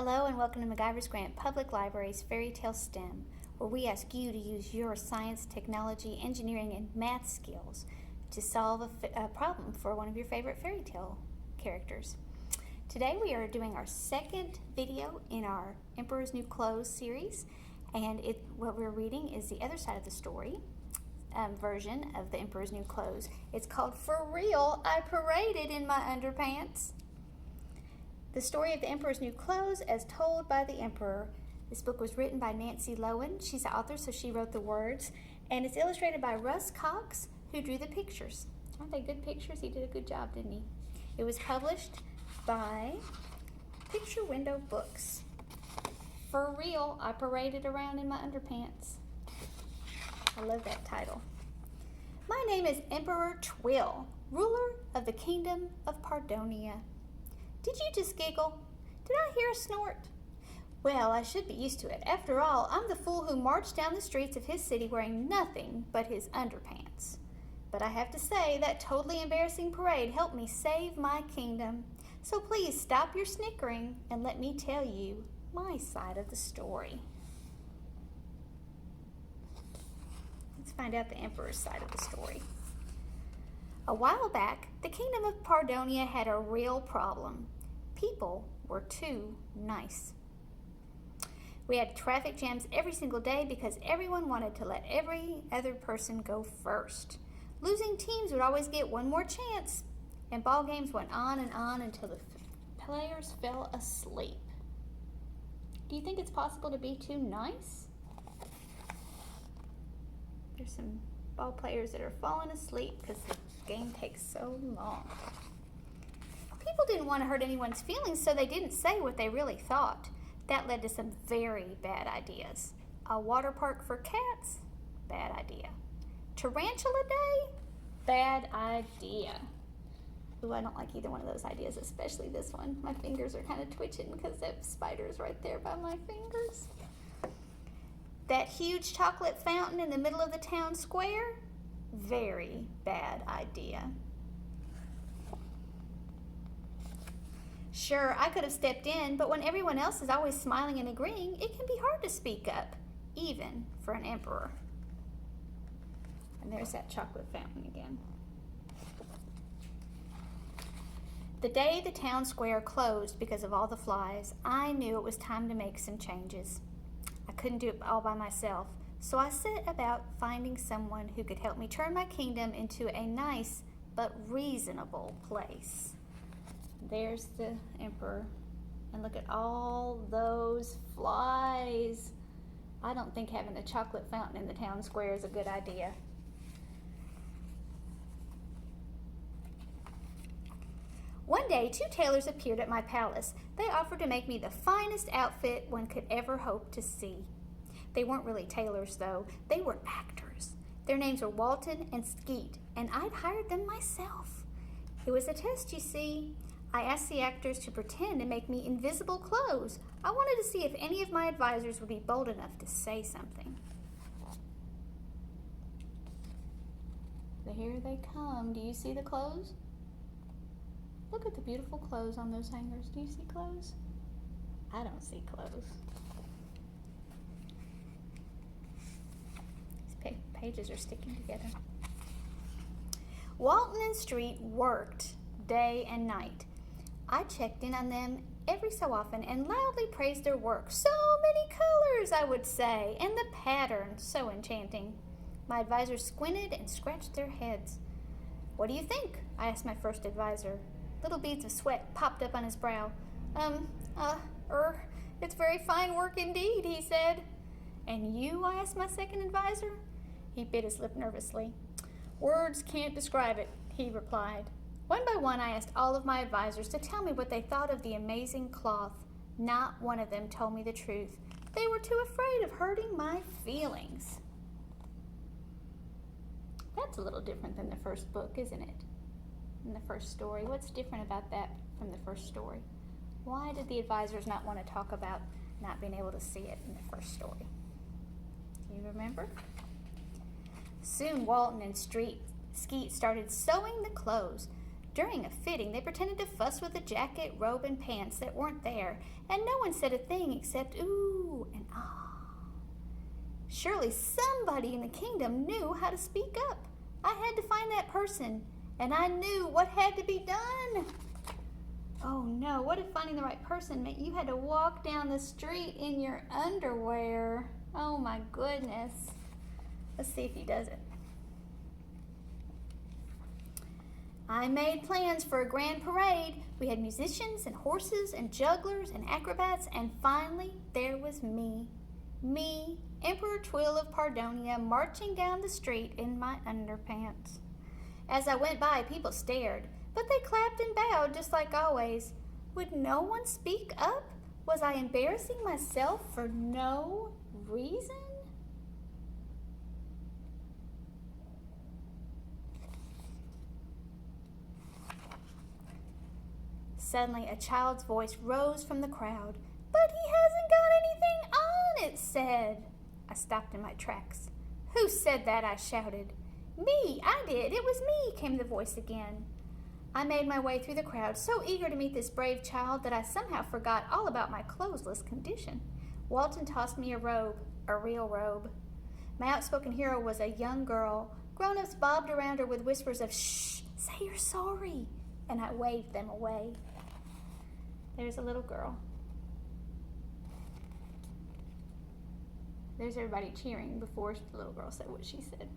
Hello and welcome to McIver's Grant Public Library's Fairy Tale STEM, where we ask you to use your science, technology, engineering, and math skills to solve a problem for one of your favorite fairy tale characters. Today we are doing our second video in our Emperor's New Clothes series, and what we're reading is the other side of the story version of the Emperor's New Clothes. It's called For Real, I Paraded in My Underpants. The story of the Emperor's New Clothes as told by the Emperor. This book was written by Nancy Loewen. She's the author, so she wrote the words. And it's illustrated by Russ, who drew the pictures. Aren't they good pictures? He did a good job, didn't he? It was published by Picture Window Books. For Real, I Paraded Around in My Underpants. I love that title. My name is Emperor Twill, ruler of the Kingdom of Pardonia. Did you just giggle? Did I hear a snort? Well, I should be used to it. After all, I'm the fool who marched down the streets of his city wearing nothing but his underpants. But I have to say, that totally embarrassing parade helped me save my kingdom. So please stop your snickering and let me tell you my side of the story. Let's find out the Emperor's side of the story. A while back, the Kingdom of Pardonia had a real problem. People were too nice. We had traffic jams every single day because everyone wanted to let every other person go first. Losing teams would always get one more chance, and ball games went on and on until the players fell asleep. Do you think it's possible to be too nice? There's some ball players that are falling asleep because the game takes so long. People didn't want to hurt anyone's feelings, so they didn't say what they really thought. That led to some very bad ideas. A water park for cats? Bad idea. Tarantula Day? Bad idea. Ooh, I don't like either one of those ideas, especially this one. My fingers are kind of twitching because that spider's right there by my fingers. That huge chocolate fountain in the middle of the town square? Very bad idea. Sure, I could have stepped in, but when everyone else is always smiling and agreeing, it can be hard to speak up, even for an emperor. And there's that chocolate fountain again. The day the town square closed because of all the flies, I knew it was time to make some changes. I couldn't do it all by myself, so I set about finding someone who could help me turn my kingdom into a nice but reasonable place. There's the Emperor, and look at all those flies. I don't think having a chocolate fountain in the town square is a good idea. One day, two tailors appeared at my palace. They offered to make me the finest outfit one could ever hope to see. They weren't really tailors, though. They were actors. Their names were Walton and Skeet, and I'd hired them myself. It was a test, you see. I asked the actors to pretend and make me invisible clothes. I wanted to see if any of my advisors would be bold enough to say something. Here they come. Do you see the clothes? Look at the beautiful clothes on those hangers. Do you see clothes? I don't see clothes. These pages are sticking together. Walton and Street worked day and night. I checked in on them every so often and loudly praised their work. So many colors, I would say, and the pattern so enchanting. My advisors squinted and scratched their heads. What do you think? I asked my first advisor. Little beads of sweat popped up on his brow. It's very fine work indeed, he said. And you? I asked my second advisor. He bit his lip nervously. Words can't describe it, he replied. One by one, I asked all of my advisors to tell me what they thought of the amazing cloth. Not one of them told me the truth. They were too afraid of hurting my feelings. That's a little different than the first book, isn't it? In the first story. What's different about that from the first story? Why did the advisors not want to talk about not being able to see it in the first story? Do you remember? Soon Walton and Skeet started sewing the clothes. During a fitting, they pretended to fuss with a jacket, robe, and pants that weren't there, and no one said a thing except ooh and ah. Surely somebody in the kingdom knew how to speak up. I had to find that person, and I knew what had to be done. Oh no, what if finding the right person meant you had to walk down the street in your underwear? Oh my goodness. Let's see if he does it. I made plans for a grand parade. We had musicians and horses and jugglers and acrobats, and finally there was me. Me, Emperor Twill of Pardonia, marching down the street in my underpants. As I went by, people stared, but they clapped and bowed just like always. Would no one speak up? Was I embarrassing myself for no reason? Suddenly, a child's voice rose from the crowd. But he hasn't got anything on, it said. I stopped in my tracks. Who said that? I shouted. Me, I did. It was me, came the voice again. I made my way through the crowd, so eager to meet this brave child that I somehow forgot all about my clothesless condition. Walton tossed me a robe, a real robe. My outspoken hero was a young girl. Grown-ups bobbed around her with whispers of, shh, say you're sorry, and I waved them away. There's a little girl. There's everybody cheering before the little girl said what she said.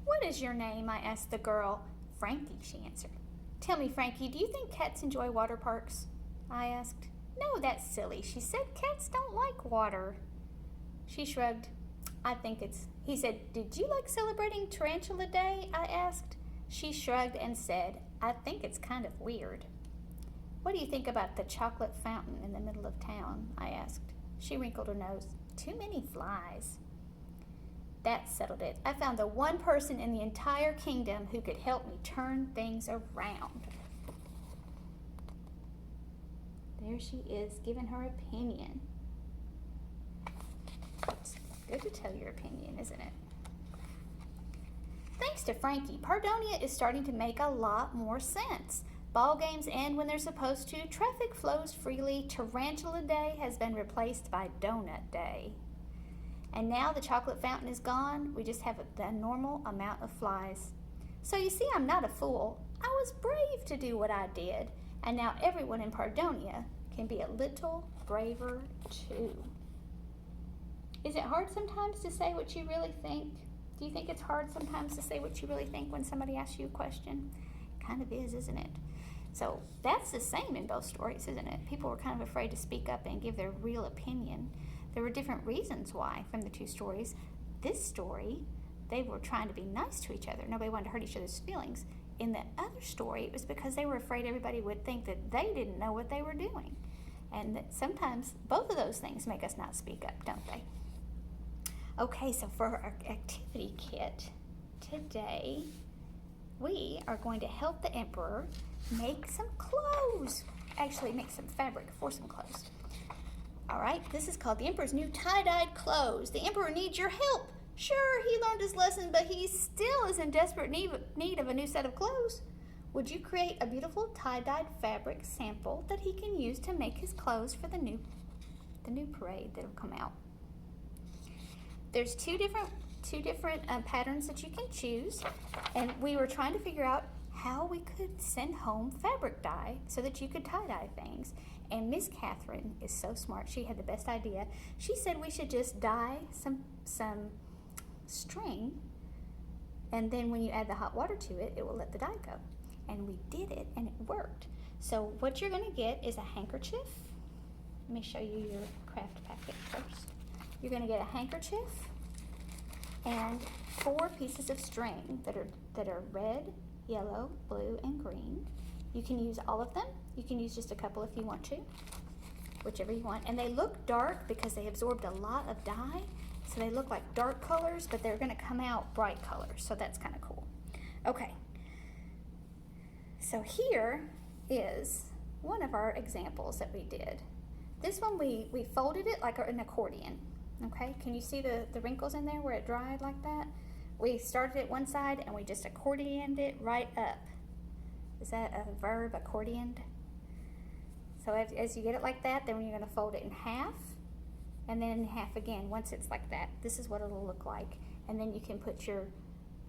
What is your name? I asked the girl. Frankie, she answered. Tell me, Frankie, do you think cats enjoy water parks? I asked. No, that's silly. She said cats don't like water. She shrugged. I think it's... He said, did you like celebrating Tarantula Day? I asked. She shrugged and said, I think it's kind of weird. What do you think about the chocolate fountain in the middle of town? I asked. She wrinkled her nose. Too many flies. That settled it. I found the one person in the entire kingdom who could help me turn things around. There she is, giving her opinion. It's good to tell your opinion, isn't it? Thanks to Frankie, Pardonia is starting to make a lot more sense. Ball games end when they're supposed to. Traffic flows freely. Tarantula Day has been replaced by Donut Day. And now the chocolate fountain is gone. We just have a normal amount of flies. So you see, I'm not a fool. I was brave to do what I did. And now everyone in Pardonia can be a little braver too. Is it hard sometimes to say what you really think? Do you think it's hard sometimes to say what you really think when somebody asks you a question? It kind of is, isn't it? So that's the same in both stories, isn't it? People were kind of afraid to speak up and give their real opinion. There were different reasons why from the two stories. This story, they were trying to be nice to each other. Nobody wanted to hurt each other's feelings. In the other story, it was because they were afraid everybody would think that they didn't know what they were doing. And that sometimes both of those things make us not speak up, don't they? Okay, so for our activity kit today, we are going to help the emperor make some clothes. Actually, make some fabric for some clothes. All right, this is called the Emperor's New Tie-Dyed Clothes. The Emperor needs your help. Sure, he learned his lesson, but he still is in desperate need of a new set of clothes. Would you create a beautiful tie-dyed fabric sample that he can use to make his clothes for the new parade that'll come out? There's two different patterns that you can choose, and we were trying to figure out how we could send home fabric dye so that you could tie-dye things. And Miss Catherine is so smart. She had the best idea. She said we should just dye some string, and then when you add the hot water to it, it will let the dye go. And we did it, and it worked. So what you're going to get is a handkerchief. Let me show you your craft packet first. You're going to get a handkerchief and 4 pieces of string that are red, yellow, blue, and green. You can use all of them. You can use just a couple if you want to, whichever you want. And they look dark because they absorbed a lot of dye, so they look like dark colors, but they're going to come out bright colors, so that's kind of cool. Okay, so here is one of our examples that we did. This one we folded it like an accordion. Okay, can you see the wrinkles in there where it dried like that? We started at one side and we just accordioned it right up. Is that a verb, accordioned? So as you get it like that, then you're going to fold it in half, and then in half again. Once it's like that, this is what it'll look like. And then you can put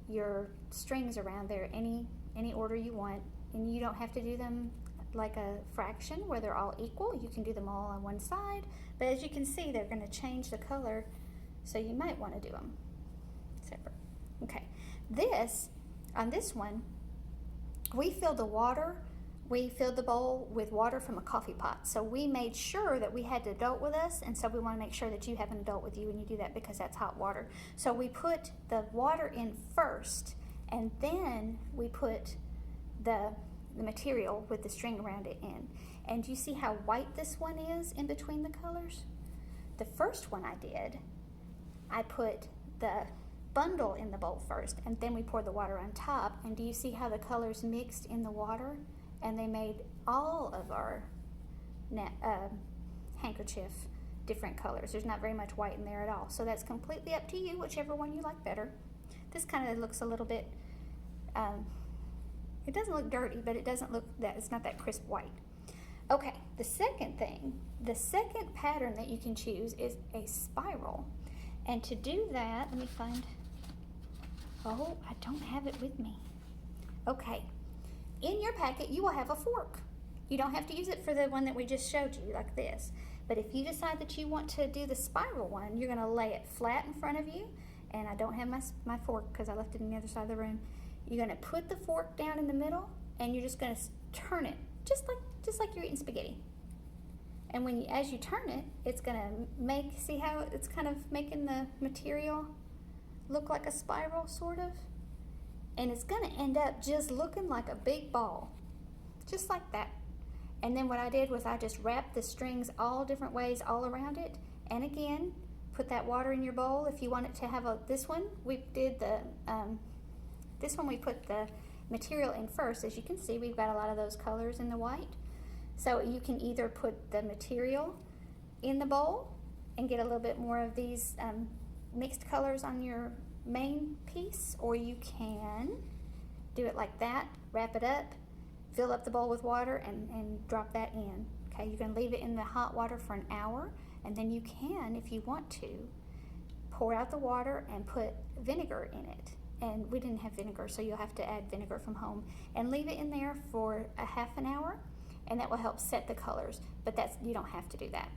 your strings around there any order you want, and you don't have to do them like a fraction where they're all equal. You can do them all on one side, but as you can see, they're going to change the color, so you might want to do them separate. Okay, on this one, we filled the bowl with water from a coffee pot. So we made sure that we had an adult with us, and so we want to make sure that you have an adult with you when you do that, because that's hot water. So we put the water in first, and then we put the material with the string around it in. And you see how white this one is in between the colors? The first one I put the bundle in the bowl first, and then we poured the water on top. And do you see how the colors mixed in the water? And they made all of our handkerchief different colors. There's not very much white in there at all. So that's completely up to you, whichever one you like better. This kind of looks a little bit, it doesn't look dirty, but it doesn't look it's not that crisp white. Okay, the second pattern that you can choose is a spiral. And to do that, let me find, oh, I don't have it with me. Okay. In your packet, you will have a fork. You don't have to use it for the one that we just showed you, like this. But if you decide that you want to do the spiral one, you're going to lay it flat in front of you. And I don't have my fork because I left it on the other side of the room. You're going to put the fork down in the middle, and you're just going to turn it, just like you're eating spaghetti. And as you turn it, it's going to see how it's kind of making the material look like a spiral, sort of? And it's going to end up just looking like a big ball, just like that. And then what I did was I just wrapped the strings all different ways all around it. And again, put that water in your bowl. If you want it to have this one we put the material in first. As you can see, we've got a lot of those colors in the white. So you can either put the material in the bowl and get a little bit more of these mixed colors on your main piece, or you can do it like that, wrap it up, fill up the bowl with water, and drop that in. Okay, you can leave it in the hot water for an hour, and then you can, if you want to, pour out the water and put vinegar in it. And we didn't have vinegar, so you'll have to add vinegar from home, and leave it in there for a half an hour, and that will help set the colors. But you don't have to do that.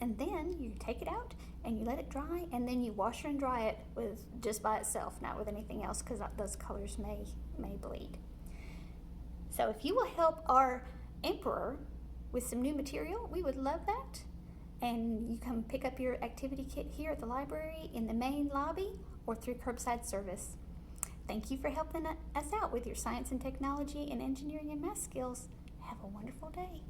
And then you take it out and you let it dry, and then you wash and dry it just by itself, not with anything else, because those colors may bleed. So if you will help our emperor with some new material, we would love that. And you come pick up your activity kit here at the library, in the main lobby, or through curbside service. Thank you for helping us out with your science and technology and engineering and math skills. Have a wonderful day.